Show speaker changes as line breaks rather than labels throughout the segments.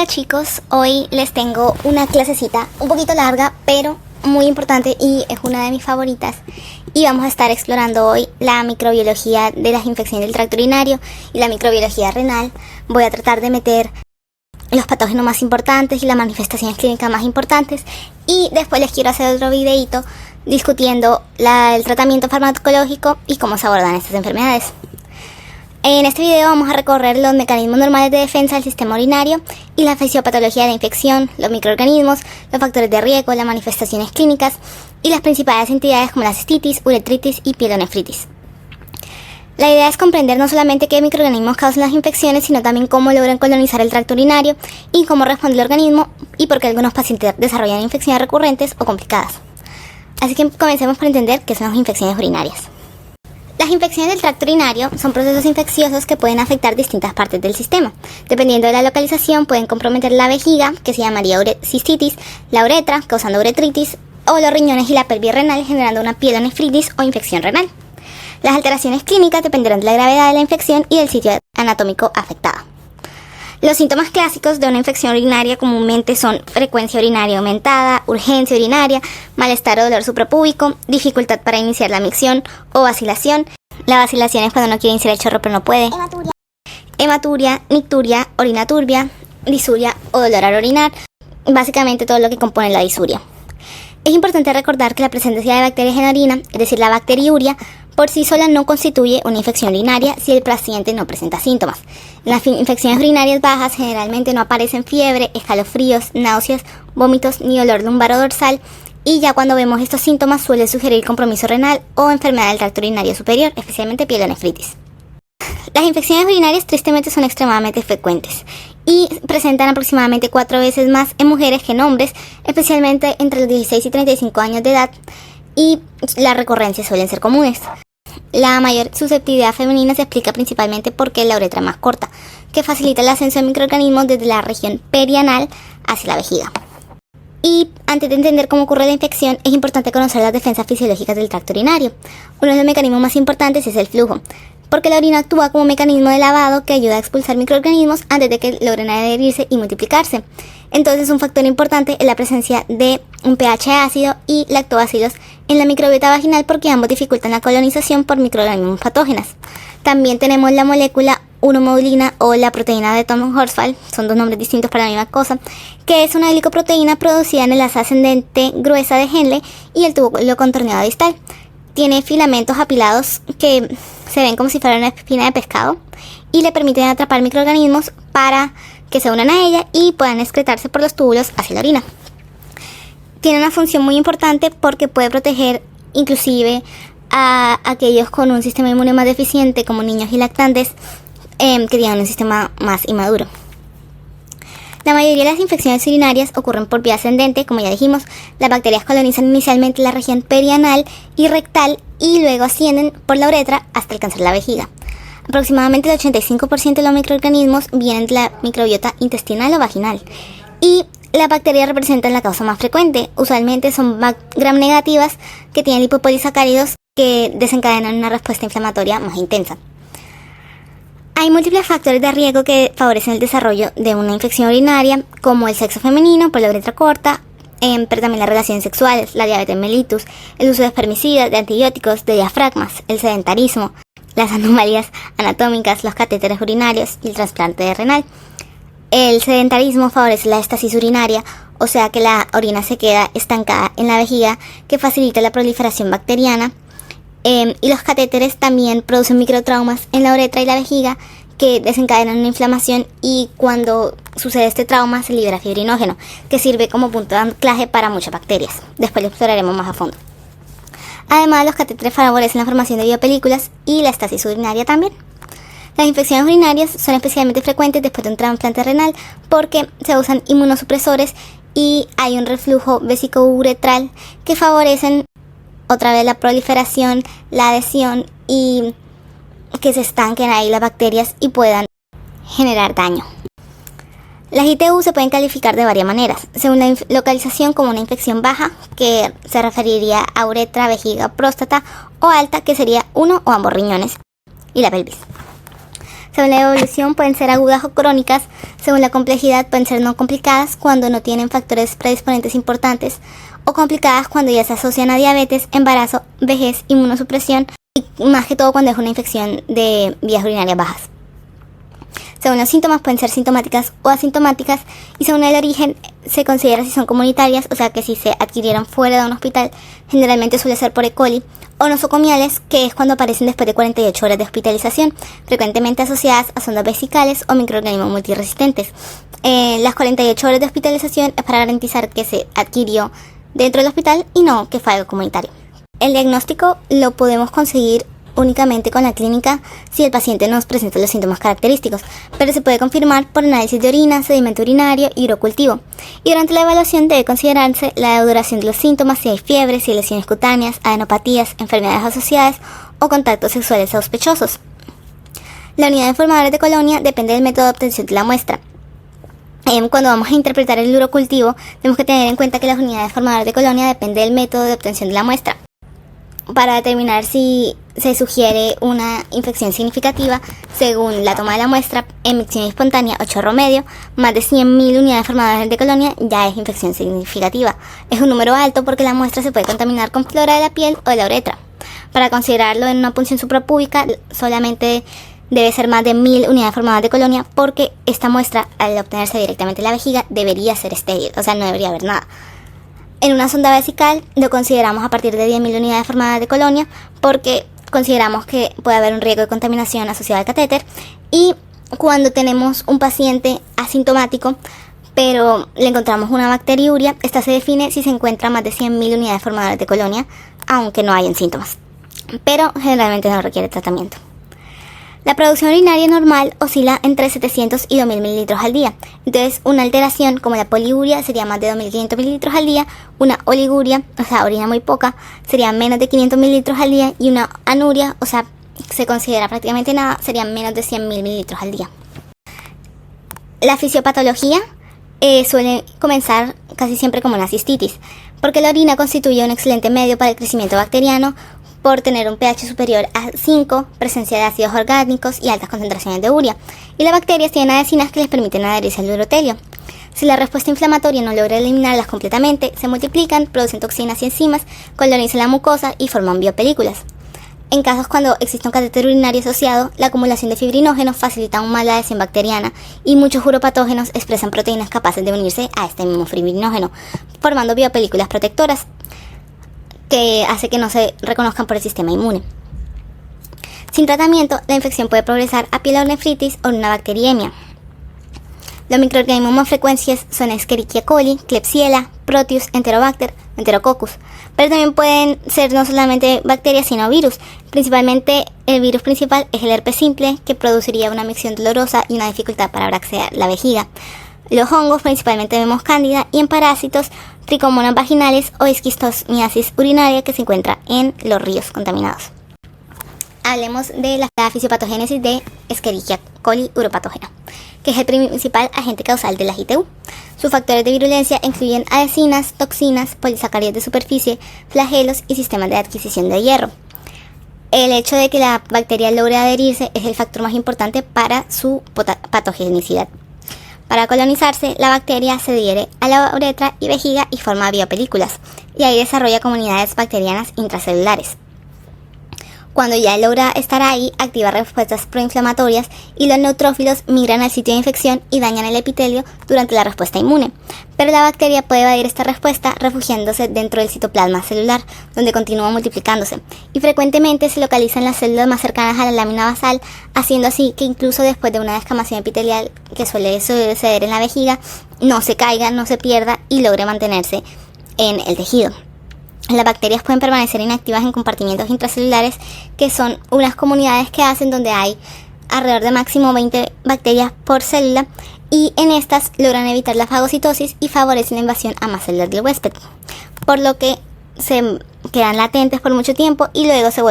Hola chicos, hoy les tengo una clasecita un poquito larga, pero muy importante y es una de mis favoritas. Y vamos a estar explorando hoy la microbiología de las infecciones del tracto urinario y la microbiología renal. Voy a tratar de meter los patógenos más importantes y las manifestaciones clínicas más importantes. Y después les quiero hacer otro videito discutiendo el tratamiento farmacológico y cómo se abordan estas enfermedades. En este video vamos a recorrer los mecanismos normales de defensa del sistema urinario y la fisiopatología de la infección, los microorganismos, los factores de riesgo, las manifestaciones clínicas y las principales entidades como la cistitis, uretritis y pielonefritis. La idea es comprender no solamente qué microorganismos causan las infecciones, sino también cómo logran colonizar el tracto urinario y cómo responde el organismo y por qué algunos pacientes desarrollan infecciones recurrentes o complicadas. Así que comencemos por entender qué son las infecciones urinarias. Las infecciones del tracto urinario son procesos infecciosos que pueden afectar distintas partes del sistema. Dependiendo de la localización, pueden comprometer la vejiga, que se llamaría cistitis, la uretra, causando uretritis, o los riñones y la pelvis renal, generando una pielonefritis o infección renal. Las alteraciones clínicas dependerán de la gravedad de la infección y del sitio anatómico afectado. Los síntomas clásicos de una infección urinaria comúnmente son frecuencia urinaria aumentada, urgencia urinaria, malestar o dolor suprapúbico, dificultad para iniciar la micción o vacilación. La vacilación es cuando no quiere iniciar el chorro pero no puede. Hematuria, nicturia, orina turbia, disuria o dolor al orinar. Básicamente todo lo que compone la disuria. Es importante recordar que la presencia de bacterias en la orina, es decir, la bacteriuria, por sí sola no constituye una infección urinaria si el paciente no presenta síntomas. En las infecciones urinarias bajas generalmente no aparecen fiebre, escalofríos, náuseas, vómitos ni dolor lumbar o dorsal, y ya cuando vemos estos síntomas suele sugerir compromiso renal o enfermedad del tracto urinario superior, especialmente pielonefritis. Las infecciones urinarias tristemente son extremadamente frecuentes y presentan aproximadamente 4 veces más en mujeres que en hombres, especialmente entre los 16 y 35 años de edad, y las recurrencias suelen ser comunes. La mayor susceptibilidad femenina se explica principalmente porque la uretra es más corta, que facilita el ascenso de microorganismos desde la región perianal hacia la vejiga. Y antes de entender cómo ocurre la infección, es importante conocer las defensas fisiológicas del tracto urinario. Uno de los mecanismos más importantes es el flujo, porque la orina actúa como mecanismo de lavado que ayuda a expulsar microorganismos antes de que logren adherirse y multiplicarse. Entonces, un factor importante es la presencia de un pH ácido y lactobacilos en la microbiota vaginal, porque ambos dificultan la colonización por microorganismos patógenos. También tenemos la molécula 1-modulina o la proteína de Thom Horsfall, son dos nombres distintos para la misma cosa, que es una glicoproteína producida en el asa ascendente gruesa de Henle y el túbulo contorneado distal. Tiene filamentos apilados que se ven como si fuera una espina de pescado y le permiten atrapar microorganismos para que se unan a ella y puedan excretarse por los túbulos hacia la orina. Tiene una función muy importante porque puede proteger inclusive a aquellos con un sistema inmune más deficiente, como niños y lactantes, que tienen un sistema más inmaduro. La mayoría de las infecciones urinarias ocurren por vía ascendente, como ya dijimos. Las bacterias colonizan inicialmente la región perianal y rectal y luego ascienden por la uretra hasta alcanzar la vejiga. Aproximadamente el 85% de los microorganismos vienen de la microbiota intestinal o vaginal, y las bacterias representan la causa más frecuente. Usualmente son gram negativas que tienen lipopolisacáridos que desencadenan una respuesta inflamatoria más intensa. Hay múltiples factores de riesgo que favorecen el desarrollo de una infección urinaria, como el sexo femenino por la uretra corta, pero también las relaciones sexuales, la diabetes mellitus, el uso de espermicidas, de antibióticos, de diafragmas, el sedentarismo, las anomalías anatómicas, los catéteres urinarios y el trasplante renal. El sedentarismo favorece la estasis urinaria, o sea que la orina se queda estancada en la vejiga, que facilita la proliferación bacteriana. Y los catéteres también producen microtraumas en la uretra y la vejiga que desencadenan una inflamación, y cuando sucede este trauma se libera fibrinógeno, que sirve como punto de anclaje para muchas bacterias. Después lo exploraremos más a fondo. Además, los catéteres favorecen la formación de biopelículas y la estasis urinaria también. Las infecciones urinarias son especialmente frecuentes después de un trasplante renal porque se usan inmunosupresores y hay un reflujo vesicouretral que favorecen otra vez la proliferación, la adhesión y que se estanquen ahí las bacterias y puedan generar daño. Las ITU se pueden calificar de varias maneras, según la localización, como una infección baja, que se referiría a uretra, vejiga, próstata, o alta, que sería uno o ambos riñones y la pelvis. Según la evolución pueden ser agudas o crónicas, según la complejidad pueden ser no complicadas cuando no tienen factores predisponentes importantes o complicadas cuando ya se asocian a diabetes, embarazo, vejez, inmunosupresión y más que todo cuando es una infección de vías urinarias bajas. Según los síntomas pueden ser sintomáticas o asintomáticas y según el origen se considera si son comunitarias, o sea que si se adquirieron fuera de un hospital, generalmente suele ser por E. coli, o nosocomiales, que es cuando aparecen después de 48 horas de hospitalización, frecuentemente asociadas a sondas vesicales o microorganismos multiresistentes. Las 48 horas de hospitalización es para garantizar que se adquirió dentro del hospital y no que fue algo comunitario. El diagnóstico lo podemos conseguir únicamente con la clínica si el paciente nos presenta los síntomas característicos, pero se puede confirmar por análisis de orina, sedimento urinario y urocultivo. Y durante la evaluación debe considerarse la duración de los síntomas, si hay fiebre, si hay lesiones cutáneas, adenopatías, enfermedades asociadas o contactos sexuales sospechosos. La unidad de formadores de colonia depende del método de obtención de la muestra. Cuando vamos a interpretar el urocultivo, tenemos que tener en cuenta que las unidades formadoras de colonia depende del método de obtención de la muestra. Para determinar si se sugiere una infección significativa, según la toma de la muestra, emisión espontánea o chorro medio, más de 100.000 unidades formadoras de colonia ya es infección significativa. Es un número alto porque la muestra se puede contaminar con flora de la piel o de la uretra. Para considerarlo en una punción suprapúbica, solamente debe ser más de 1.000 unidades formadoras de colonia porque esta muestra, al obtenerse directamente en la vejiga, debería ser estéril, o sea, no debería haber nada. En una sonda vesical lo consideramos a partir de 10.000 unidades formadas de colonia porque consideramos que puede haber un riesgo de contaminación asociado al catéter. Y cuando tenemos un paciente asintomático pero le encontramos una bacteriuria, esta se define si se encuentra más de 100.000 unidades formadoras de colonia, aunque no hayan síntomas, pero generalmente no requiere tratamiento. La producción urinaria normal oscila entre 700 y 2.000 mililitros al día. Entonces, una alteración como la poliuria sería más de 2.500 mililitros al día, una oliguria, o sea, orina muy poca, sería menos de 500 mililitros al día, y una anuria, o sea, se considera prácticamente nada, serían menos de 100.000 mililitros al día. La fisiopatología suele comenzar casi siempre como una cistitis, porque la orina constituye un excelente medio para el crecimiento bacteriano, por tener un pH superior a 5, presencia de ácidos orgánicos y altas concentraciones de urea, y las bacterias tienen adhesinas que les permiten adherirse al urotelio. Si la respuesta inflamatoria no logra eliminarlas completamente, se multiplican, producen toxinas y enzimas, colonizan la mucosa y forman biopelículas. En casos cuando existe un catéter urinario asociado, la acumulación de fibrinógenos facilita aún más la adhesión bacteriana y muchos uropatógenos expresan proteínas capaces de unirse a este mismo fibrinógeno, formando biopelículas protectoras que hace que no se reconozcan por el sistema inmune. Sin tratamiento, la infección puede progresar a pielonefritis o una bacteriemia. Los microorganismos más frecuentes son Escherichia coli, Klebsiella, Proteus, Enterobacter, Enterococcus, pero también pueden ser no solamente bacterias sino virus. Principalmente el virus principal es el herpes simple, que produciría una micción dolorosa y una dificultad para braxear la vejiga. Los hongos principalmente vemos cándida, y en parásitos tricomonas vaginales o esquistomiasis urinaria que se encuentra en los ríos contaminados. Hablemos de la fisiopatogénesis de Escherichia coli uropatógena, que es el principal agente causal de la ITU. Sus factores de virulencia incluyen adhesinas, toxinas, polisacáridos de superficie, flagelos y sistemas de adquisición de hierro. El hecho de que la bacteria logre adherirse es el factor más importante para su patogenicidad. Para colonizarse, la bacteria se adhiere a la uretra y vejiga y forma biopelículas, y ahí desarrolla comunidades bacterianas intracelulares. Cuando ya logra estar ahí, activa respuestas proinflamatorias y los neutrófilos migran al sitio de infección y dañan el epitelio durante la respuesta inmune. Pero la bacteria puede evadir esta respuesta refugiándose dentro del citoplasma celular, donde continúa multiplicándose, y frecuentemente se localiza en las células más cercanas a la lámina basal, haciendo así que incluso después de una descamación epitelial que suele suceder en la vejiga, no se caiga, no se pierda y logre mantenerse en el tejido. Las bacterias pueden permanecer inactivas en compartimientos intracelulares, que son unas comunidades que hacen donde hay alrededor de máximo 20 bacterias por célula, y en estas logran evitar la fagocitosis y favorecen la invasión a más células del huésped, por lo que se quedan latentes por mucho tiempo y luego se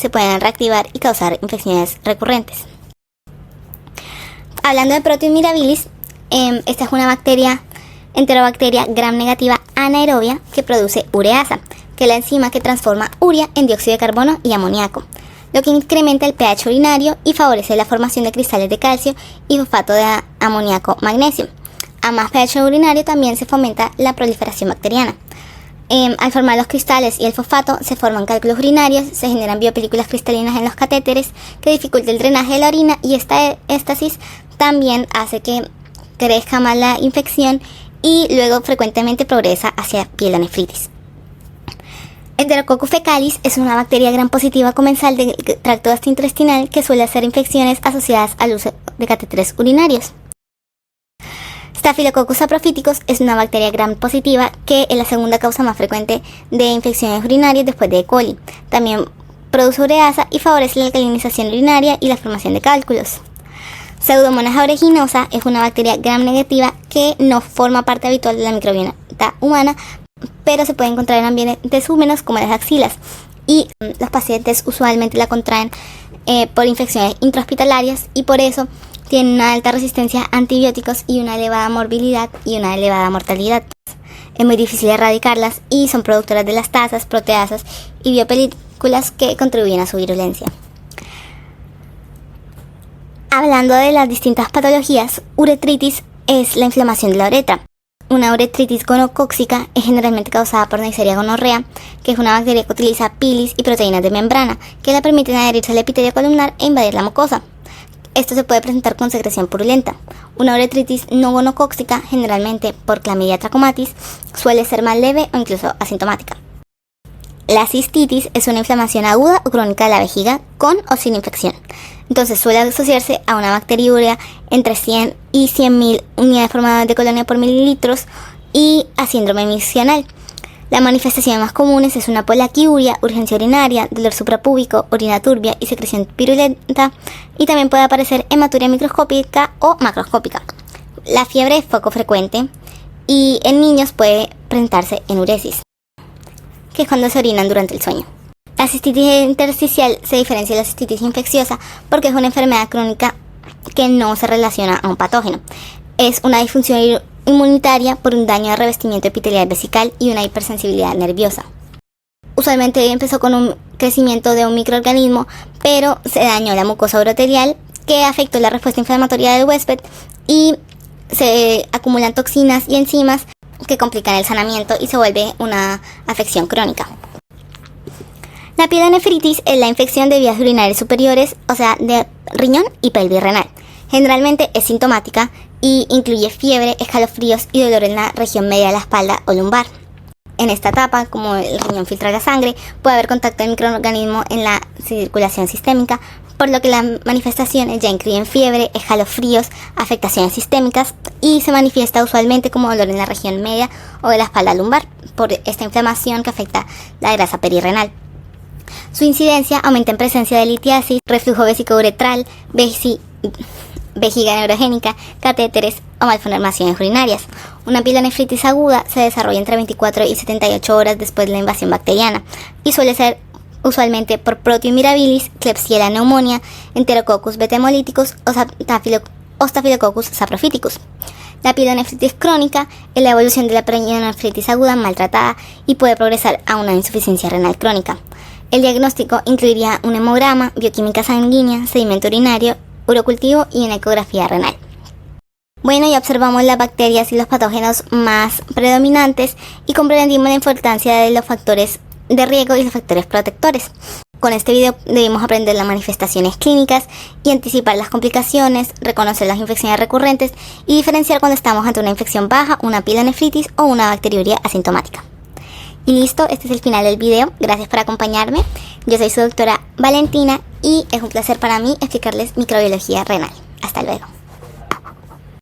pueden reactivar y causar infecciones recurrentes. Hablando de Proteus mirabilis, esta es una bacteria enterobacteria gram negativa anaerobia que produce ureasa, que es la enzima que transforma urea en dióxido de carbono y amoníaco. lo que incrementa el pH urinario y favorece la formación de cristales de calcio y fosfato de amoníaco magnesio. A más pH urinario también se fomenta la proliferación bacteriana. Al formar los cristales y el fosfato se forman cálculos urinarios, se generan biopelículas cristalinas en los catéteres que dificulta el drenaje de la orina, y esta éstasis también hace que crezca más la infección y luego frecuentemente progresa hacia pielonefritis. Enterococcus fecalis es una bacteria gram positiva comensal del tracto gastrointestinal que suele hacer infecciones asociadas al uso de catéteres urinarios. Staphylococcus saprophyticus es una bacteria gram positiva que es la segunda causa más frecuente de infecciones urinarias después de E. coli. También produce ureasa y favorece la alcalinización urinaria y la formación de cálculos. Pseudomonas aeruginosa es una bacteria gram negativa que no forma parte habitual de la microbiota humana, pero se puede encontrar en ambientes húmedos como las axilas, y los pacientes usualmente la contraen por infecciones intrahospitalarias, y por eso tienen una alta resistencia a antibióticos y una elevada morbilidad y una elevada mortalidad. Es muy difícil erradicarlas y son productoras de lastasas, proteasas y biopelículas que contribuyen a su virulencia. Hablando de las distintas patologías, uretritis es la inflamación de la uretra. Una uretritis gonocócica es generalmente causada por Neisseria gonorrea, que es una bacteria que utiliza pilis y proteínas de membrana que le permiten adherirse al epitelio columnar e invadir la mucosa. Esto se puede presentar con secreción purulenta. Una uretritis no gonocócica, generalmente por Chlamydia trachomatis, suele ser más leve o incluso asintomática. La cistitis es una inflamación aguda o crónica de la vejiga con o sin infección. Entonces suele asociarse a una bacteriuria entre 100 y 100.000 unidades formadas de colonia por mililitros y a síndrome miccional. Las manifestaciones más comunes es una polaquiuria, urgencia urinaria, dolor suprapúbico, orina turbia y secreción pirulenta, y también puede aparecer hematuria microscópica o macroscópica. La fiebre es poco frecuente y en niños puede presentarse enuresis, que es cuando se orinan durante el sueño. La cistitis intersticial se diferencia de la cistitis infecciosa porque es una enfermedad crónica que no se relaciona a un patógeno. Es una disfunción inmunitaria por un daño de revestimiento epitelial vesical y una hipersensibilidad nerviosa. Usualmente empezó con un crecimiento de un microorganismo, pero se dañó la mucosa urotelial, que afectó la respuesta inflamatoria del huésped, y se acumulan toxinas y enzimas que complican el sanamiento y se vuelve una afección crónica. La pielonefritis es la infección de vías urinarias superiores, o sea, de riñón y pelvis renal. Generalmente es sintomática y incluye fiebre, escalofríos y dolor en la región media de la espalda o lumbar. En esta etapa, como el riñón filtra la sangre, puede haber contacto del microorganismo en la circulación sistémica, por lo que las manifestaciones ya incluyen fiebre, escalofríos, afectaciones sistémicas, y se manifiesta usualmente como dolor en la región media o de la espalda lumbar por esta inflamación que afecta la grasa perirrenal. Su incidencia aumenta en presencia de litiasis, reflujo vesicouretral, vejiga neurogénica, catéteres o malformaciones urinarias. Una pielonefritis aguda se desarrolla entre 24 y 78 horas después de la invasión bacteriana y suele ser usualmente por Proteus mirabilis, Klebsiella pneumonia, Enterococcus beta-hemolyticus o Staphylococcus saprophyticus. La pielonefritis crónica es la evolución de la pielonefritis aguda maltratada y puede progresar a una insuficiencia renal crónica. El diagnóstico incluiría un hemograma, bioquímica sanguínea, sedimento urinario, urocultivo y una ecografía renal. Bueno, ya observamos las bacterias y los patógenos más predominantes y comprendimos la importancia de los factores de riesgo y los factores protectores. Con este video debemos aprender las manifestaciones clínicas y anticipar las complicaciones, reconocer las infecciones recurrentes y diferenciar cuando estamos ante una infección baja, una pielonefritis o una bacteriuria asintomática. Y listo, este es el final del video. Gracias por acompañarme. Yo soy su doctora Valentina y es un placer para mí explicarles microbiología renal. Hasta luego.